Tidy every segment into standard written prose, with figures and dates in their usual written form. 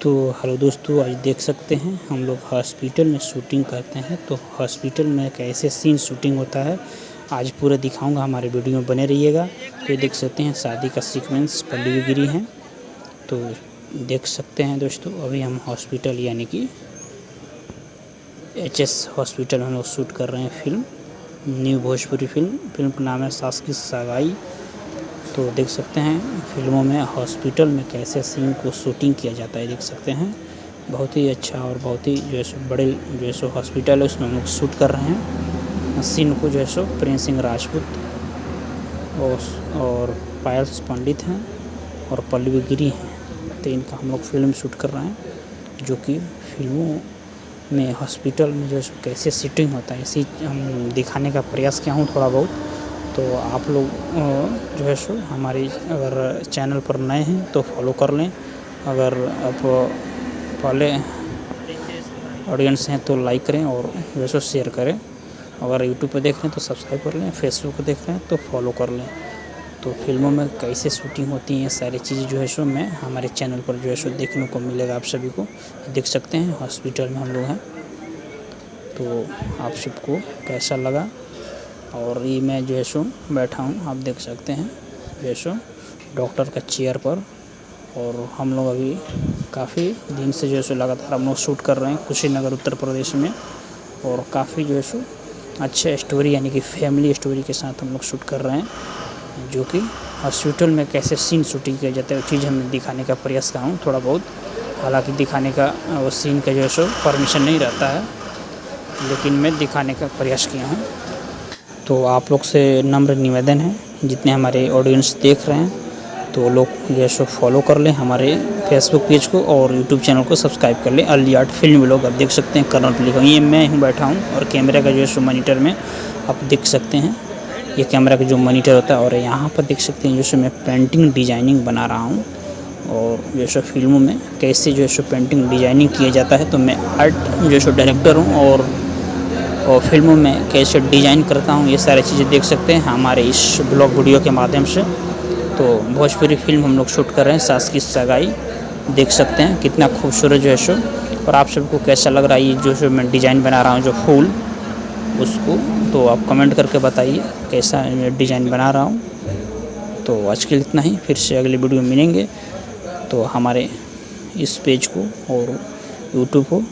तो हेलो दोस्तों, आज देख सकते हैं हम लोग हॉस्पिटल में शूटिंग करते हैं। तो हॉस्पिटल में कैसे सीन शूटिंग होता है आज पूरा दिखाऊंगा, हमारे वीडियो में बने रहिएगा। तो ये देख सकते हैं शादी का सीक्वेंस पल्ली भी गिरी है। तो देख सकते हैं दोस्तों, अभी हम हॉस्पिटल यानी कि एचएस हॉस्पिटल में लोग शूट कर रहे हैं फिल्म, न्यू भोजपुरी फिल्म का नाम है सास की सगाई। तो देख सकते हैं फिल्मों में हॉस्पिटल में कैसे सीन को शूटिंग किया जाता है। देख सकते हैं बहुत ही अच्छा और बहुत ही जो है सो बड़े जो है सो हॉस्पिटल है, उसमें हम लोग शूट कर रहे हैं सीन को। जो है सो प्रिंस सिंह राजपूत और पायल पंडित हैं और पल्लवी गिरी हैं। तो इनका हम लोग फिल्म शूट कर रहे हैं, जो कि फिल्मों में हॉस्पिटल में जो है कैसे शूटिंग होता है इसी हम दिखाने का प्रयास किया हूँ थोड़ा बहुत। तो आप लोग जो है सो हमारी अगर चैनल पर नए हैं तो फॉलो कर लें, अगर आप पहले ऑडियंस हैं तो लाइक करें और जो है सो शेयर करें। अगर यूट्यूब पर देख रहे हैं तो सब्सक्राइब कर लें, फेसबुक पर देख रहे हैं तो फॉलो कर लें। तो फिल्मों में कैसे शूटिंग होती हैं सारी चीज़ें जो है सो मैं हमारे चैनल पर जो है सो देखने को मिलेगा आप सभी को। देख सकते हैं हॉस्पिटल में हम लोग हैं। तो आप सबको कैसा लगा, और ये मैं जो है सो बैठा हूँ, आप देख सकते हैं जो है सो डॉक्टर का चेयर पर। और हम लोग अभी काफ़ी दिन से जो है सो लगातार हम लोग शूट कर रहे हैं कुशीनगर उत्तर प्रदेश में। और काफ़ी जो है सो अच्छे स्टोरी यानी कि फैमिली स्टोरी के साथ हम लोग शूट कर रहे हैं, जो कि हॉस्पिटल में कैसे सीन शूटिंग किया जाता है वो चीज़ हमने दिखाने का प्रयास किया हूँ थोड़ा बहुत। हालांकि दिखाने का वो सीन का जो है सो परमिशन नहीं रहता है, लेकिन मैं दिखाने का प्रयास किया हूँ। तो आप लोग से नम्र निवेदन है, जितने हमारे ऑडियंस देख रहे हैं तो लोग जो है सो फॉलो कर लें हमारे फेसबुक पेज को और यूट्यूब चैनल को सब्सक्राइब कर लें। अर्ली आर्ट फिल्म व्लॉग आप देख सकते हैं, कर्नल लिखा ये मैं हूँ बैठा हूँ। और कैमरा का जो है सो मॉनिटर में आप देख सकते हैं, ये कैमरा का जो मॉनिटर होता है। और यहाँ पर देख सकते हैं जो सो मैं पेंटिंग डिजाइनिंग बना रहा हूँ, और जो है सो फिल्मों में कैसे जो है सो पेंटिंग डिजाइनिंग किया जाता है। तो मैं आर्ट जो है सो डायरेक्टर हूँ, और फिल्मों में कैसे डिज़ाइन करता हूँ ये सारी चीज़ें देख सकते हैं हमारे इस ब्लॉग वीडियो के माध्यम से। तो भोजपुरी फिल्म हम लोग शूट कर रहे हैं सास की सगाई। देख सकते हैं कितना खूबसूरत जो है सो। और आप सबको कैसा लग रहा है ये जो सो मैं डिज़ाइन बना रहा हूँ जो फूल उसको, तो आप कमेंट करके बताइए कैसा डिज़ाइन बना रहा हूँ। तो आज के लिए इतना ही, फिर से अगली वीडियो में मिलेंगे। तो हमारे इस पेज को और यूट्यूब को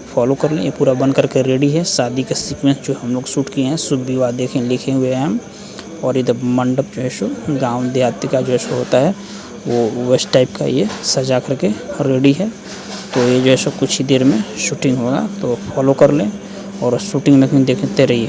फॉलो कर लें। ये पूरा बन करके रेडी है, शादी का सीक्वेंस जो हम लोग शूट किए हैं, शुभ विवाह देखें लिखे हुए हैं हम। और इधर मंडप जो है सो गांव देहाती का जो है सो होता है वो वेस्ट टाइप का ये सजा करके रेडी है। तो ये जो है सो कुछ ही देर में शूटिंग होगा, तो फॉलो कर लें और शूटिंग में देखते रहिए।